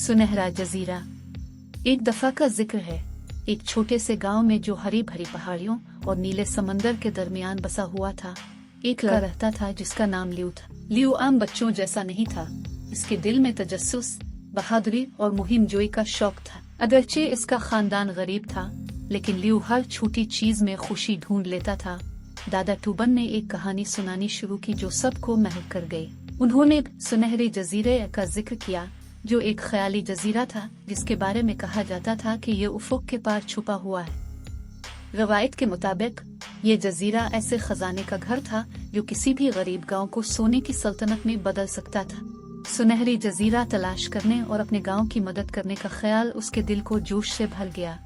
सुनहरा जजीरा। एक दफा का जिक्र है, एक छोटे से गांव में जो हरी भरी पहाड़ियों और नीले समंदर के दरमियान बसा हुआ था। एक लड़का रहता था जिसका नाम लियू था। लियू आम बच्चों जैसा नहीं था। इसके दिल में तजस्सुस, बहादुरी और मुहिम जोई का शौक था। अगरचे इसका खानदान गरीब था, लेकिन लियू हर छोटी चीज में खुशी ढूंढ लेता था। दादा टूबन ने एक कहानी सुनानी शुरू की जो सबको महक कर गई। उन्होंने सुनहरे जजीरे का जिक्र किया, जो एक ख्याली जजीरा था जिसके बारे में कहा जाता था कि ये उफुक के पार छुपा हुआ है। रवायत के मुताबिक ये जजीरा ऐसे खजाने का घर था जो किसी भी गरीब गांव को सोने की सल्तनत में बदल सकता था। सुनहरी जजीरा तलाश करने और अपने गांव की मदद करने का ख्याल उसके दिल को जोश से भर गया।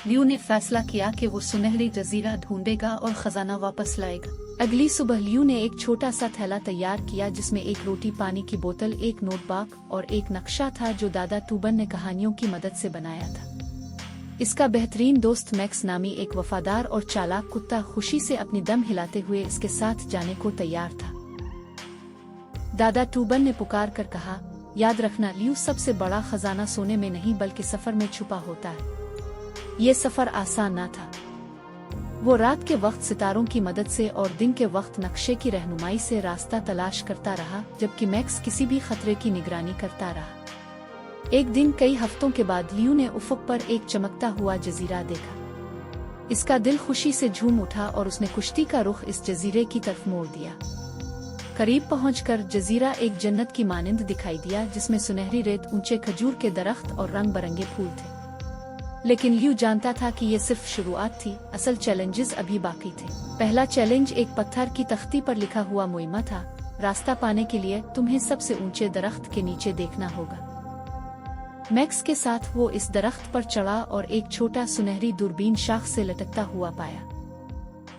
लियू ने फैसला किया कि वो सुनहरी जजीरा ढूंढेगा और खजाना वापस लाएगा। अगली सुबह लियू ने एक छोटा सा थैला तैयार किया जिसमें एक रोटी, पानी की बोतल, एक नोटबुक और एक नक्शा था जो दादा टूबन ने कहानियों की मदद से बनाया था। इसका बेहतरीन दोस्त मैक्स नामी एक वफादार और चालाक कुत्ता खुशी से अपनी दम हिलाते हुए इसके साथ जाने को तैयार था। दादा टूबन ने पुकार कर कहा, याद रखना लियू, सबसे बड़ा खजाना सोने में नहीं बल्कि सफर में छुपा होता है। ये सफर आसान न था। वो रात के वक्त सितारों की मदद से और दिन के वक्त नक्शे की रहनुमाई से रास्ता तलाश करता रहा, जबकि मैक्स किसी भी खतरे की निगरानी करता रहा। एक दिन कई हफ्तों के बाद लियू ने उफक पर एक चमकता हुआ जजीरा देखा। इसका दिल खुशी से झूम उठा और उसने कुश्ती का रुख इस जजीरे की तरफ मोड़ दिया। करीब पहुंचकर जजीरा एक जन्नत की मानिंद दिखाई दिया, जिसमें सुनहरी रेत, ऊंचे खजूर के दरख्त और रंग बरंगे फूल थे। लेकिन लियू जानता था कि ये सिर्फ शुरुआत थी, असल चैलेंजेस अभी बाकी थे। पहला चैलेंज एक पत्थर की तख्ती पर लिखा हुआ मुइम्मा था। रास्ता पाने के लिए तुम्हें सबसे ऊंचे दरख्त के नीचे देखना होगा। मैक्स के साथ वो इस दरख्त पर चढ़ा और एक छोटा सुनहरी दूरबीन शाख से लटकता हुआ पाया।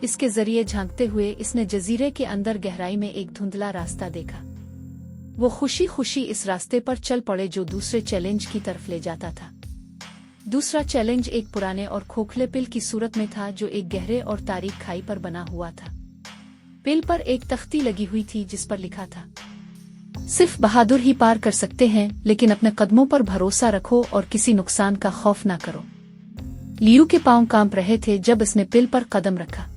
इसके जरिए झांकते हुए इसने जजीरे के अंदर गहराई में एक धुंधला रास्ता देखा। वो खुशी खुशी इस रास्ते पर चल पड़े जो दूसरे चैलेंज की तरफ ले जाता था। दूसरा चैलेंज एक पुराने और खोखले पिल की सूरत में था जो एक गहरे और तारीक खाई पर बना हुआ था। पिल पर एक तख्ती लगी हुई थी जिस पर लिखा था, सिर्फ बहादुर ही पार कर सकते हैं, लेकिन अपने कदमों पर भरोसा रखो और किसी नुकसान का खौफ ना करो। लियू के पांव कांप रहे थे जब इसने पिल पर कदम रखा।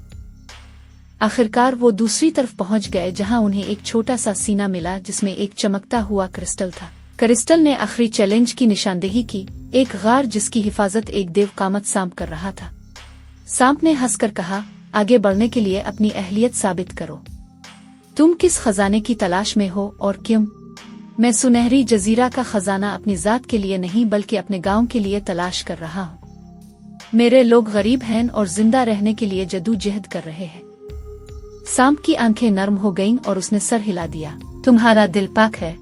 आखिरकार वो दूसरी तरफ पहुंच गए जहां उन्हें एक छोटा सा सीना मिला जिसमें एक चमकता हुआ क्रिस्टल था। क्रिस्टल ने आखिरी चैलेंज की निशानदेही की, एक गार जिसकी हिफाजत एक देवकामत सांप कर रहा था। सांप ने हंसकर कहा, आगे बढ़ने के लिए अपनी अहलियत साबित करो। तुम किस खजाने की तलाश में हो और क्यों? मैं सुनहरी जजीरा का खजाना अपनी जात के लिए नहीं बल्कि अपने गांव के लिए तलाश कर रहा हूँ। मेरे लोग गरीब हैं और जिंदा रहने के लिए जद्दोजहद कर रहे हैं। सांप की आंखें नरम हो गईं और उसने सर हिला दिया। तुम्हारा दिल पाक है।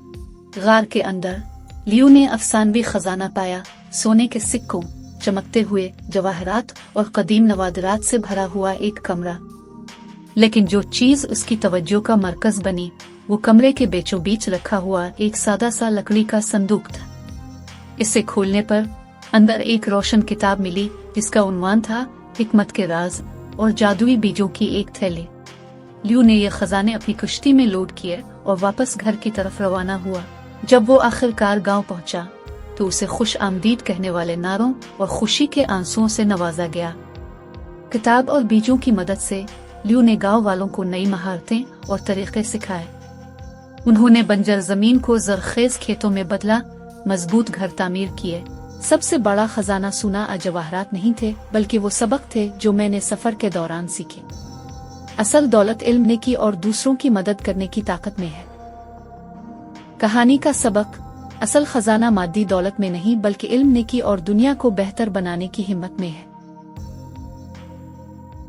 गार के अंदर लियू ने अफसानवी खजाना पाया, सोने के सिक्कों, चमकते हुए जवाहरात और कदीम नवादरात से भरा हुआ एक कमरा। लेकिन जो चीज उसकी तवज्जो का मरकज बनी, वो कमरे के बीचों बीच रखा हुआ एक सादा सा लकड़ी का संदूक था। इसे खोलने पर अंदर एक रोशन किताब मिली जिसका उन्वान था हिकमत के राज और जादुई बीजों की एक थैली। लियू ने ये खजाने अपनी कश्ती में लोड किए और वापस घर की तरफ रवाना हुआ। जब वो आखिरकार गांव पहुंचा तो उसे खुश आमदीद कहने वाले नारों और खुशी के आंसुओं से नवाजा गया। किताब और बीजों की मदद से लियू ने गांव वालों को नई महारतें और तरीके सिखाए। उन्होंने बंजर जमीन को जरखेज खेतों में बदला, मजबूत घर तामीर किए। सबसे बड़ा खजाना सोना जवाहरात नहीं थे, बल्कि वो सबक थे जो मैंने सफर के दौरान सीखे। असल दौलत इल्म नेकी और दूसरों की मदद करने की ताकत में है। कहानी का सबक, असल खजाना मादी दौलत में नहीं बल्कि इल्म नेकी और दुनिया को बेहतर बनाने की हिम्मत में है।